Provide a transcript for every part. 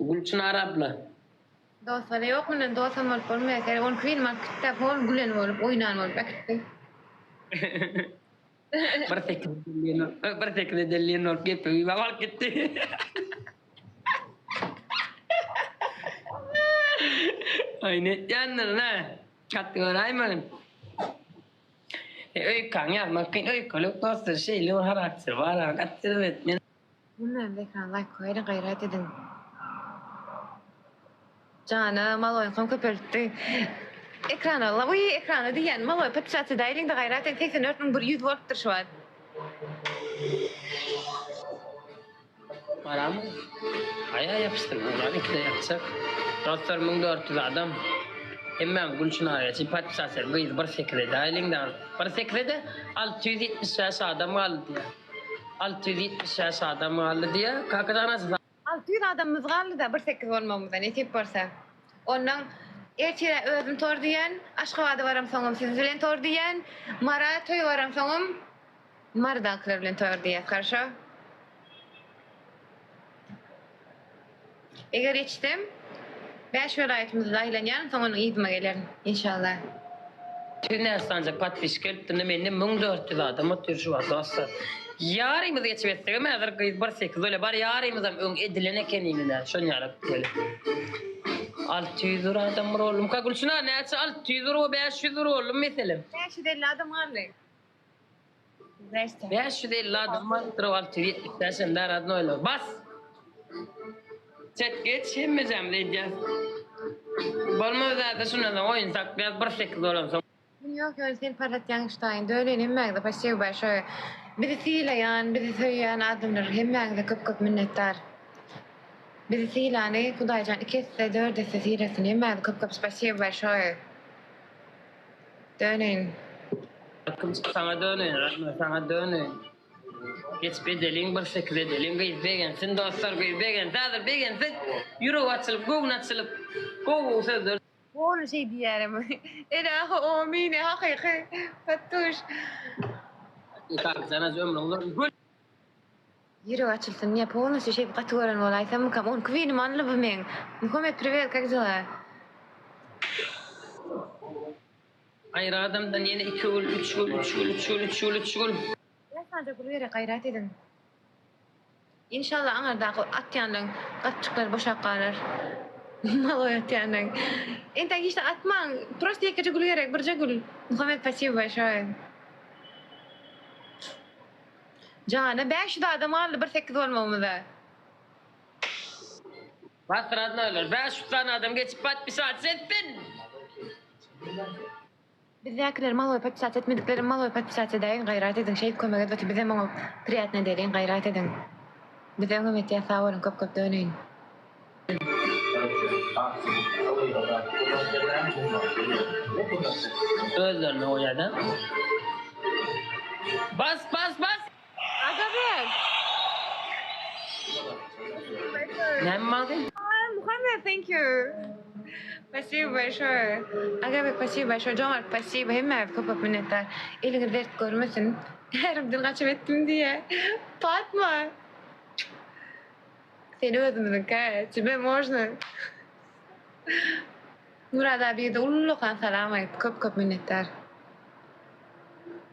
Gülçin Arapla. Dostları yok mu? Dostum olup olmaya. On kvin markette bol gülen olup oynan olup bekledim. Bir tek de delliğin olup gepe babal gitti. Aynen yandır ha. Katıyor aymanın. Öy kan ya makin öy kalıp dostlar şeyli var harakter var harakter etmen. Bunlar da ekran like koyarın gayret edin. Canım mal oyun köpürttü. Ekran Allah. Uy ekranı diyen mal oyun patsatı dayling da gayret edin. 84.100 volttur şu an. Var mı? Ayağa yapıştın. Ulan iki de yapacak. Dostlar 1400 adam. Hemen Gülçin Arap'ı patsatı biz bir sekre dayling da. Bir sekrede 670 yaş adam aldı diye. 670 yaş adam aldı diye. Kakadan nasıl 600 adamımız kaldı da bir 8 olmamızdan etip varsa. Ondan ertire özüm tor diyen, Aşkabad'a varam soňum siz bilen tor diyen, Mara toy varam soňum Mardaklar bilen tor diýär karşa. Eger içtim, 5 vilayetimizi daýlanýan soňra ýygyma gelerin inşallah. Tüne sancak patfiş kelptini menne 1400 adam oturşu var dostlar. Yarımız geçmesek ama hazır kıyız bar 8 öyle bar yarımızdan ön edilene kendiyle şun yarak diyelim. 600 lira adam var oğlum. Gülçin ne açı 600 lira 500 lira oğlum mesela. 550 adam var. 550 adam var. 670 yaşında aradın öyle. Bas. Çet geç hemmezem diyeceğiz. Bolmaz da şundan oyun saklayaz bar 8 oğlum. Yok öyle sen parat yanlıştayın. Döylenin məgdə paşev başa. Birisiyle yan, birisi yan adımlar. Hem məgdə köp minnettar. Birisiyle yani Kudaycan 2'si 4'si siresini hem məgdə köp paşev başa. Döneyin. Sana dönün, Rahma sana dönün. Geç bedelin bir şekilde delin gayet beğensin dostlar gayet beğensin. Zaten beğensin. Euro açılıp, Google açılıp, Google sözler. Onu şey diyelim. İlahi amine hakiki. Fattuş. İkak sana ömrün olur. Gül. Euro açılsın ya onu şey kategoran olay. Sen mı kam on kvinim anlı bu men. Muhammed privet kak zala. Hayır adamdan yine 2 ul, 3 ul, 3 ul, 3 ul, 3 ul, 3 ul. Ya sadece kulüyere gayret edin. İnşallah anarda at yandan katçıklar boşak kalır. Mal at yandan. Enta işte atman. Prost yekece kulüyere birce gül. Muhammed pasiv başa. Canı 500 adam aldı bir 8 olmamıza. Bastır ne olur. 500 tane adam geçip pat bir saat settin. Bizdekiler mal oyup saat etmedikleri mal oyup saat edeyin gayret edin. Şey kömek edin. Bize mal priyatne deyin gayret edin. Bize onu metiye sağırın köp dönün. Özlerine o yerden. Bas. Aga be. Ne mi aldın? Muhammed, thank you. Спасибо большое. Aga be спасибо большое. Cömert спасибо. Hem köp minnettar. Elini dert görmesin. Erimden kaçıp ettim diye. Fatma. Seni özümdün ka. Тебе можно. Murad abiye de ulluqan salam ayt. Köp minnettar.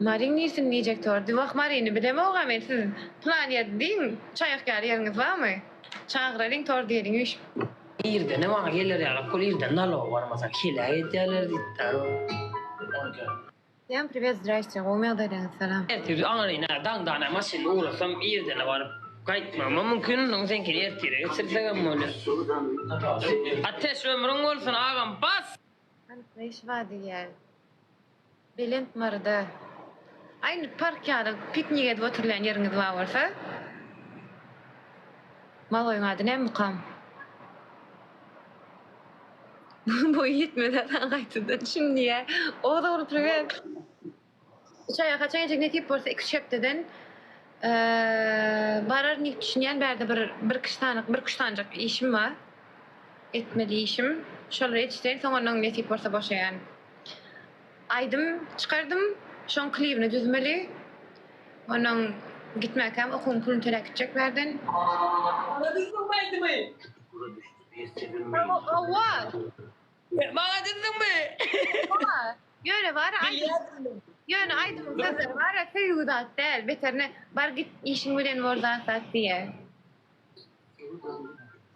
Marin nisin diyecek tordu. Vaq Marin'i bileme oğam siz plan yedin. Çayaq gel yeriniz var mı? Çağırın tordu yedin iş. İrde ne var gelir ya. Kol irde nalo var masa. Kila ederler dittaro. Всем привет, здрасте. У меня да salam. Ertir anarına dangdana masin uğrasam irde ne var. Kayıtmama mümkün onun sen ki ertire. Geçirsem öyle. Ateş ömrün olsun ağam bas. Hani iş vardı ya. Belent marada. Aynı park yani pikniğe de oturulan yeriniz varsa. Maloyun adı ne mukam? Bu yetmeden kaytıdan şimdi ya. O da onu privet. Çaya kaçan yiyecek ne tip varsa 2 şepteden barar ne düşünen bir kıştanacak işim var. Etmeli işim. Şöyle etişten sonra ne tip varsa boşa yani. Aydım çıkardım. Şon klivini düzmeli. Onun gitmek hem okulun pulunu telak edecek verdin. Anladın mı? Allah. Bana dedin mi? Yöne var aydın. Yöne aydın kızlar var ya kıyudat değil. Beterine bar git işin bilen orada sat diye.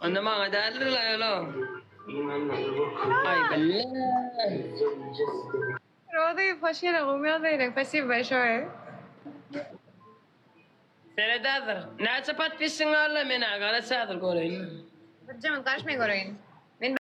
Onda bana derler la. Ay billah. Rodayı paşayla kumya değil. Paşayı başoy. Seredadır. Näçe patpişsin alla mena gara çadır göreyim. Hocam karışmaya göreyim.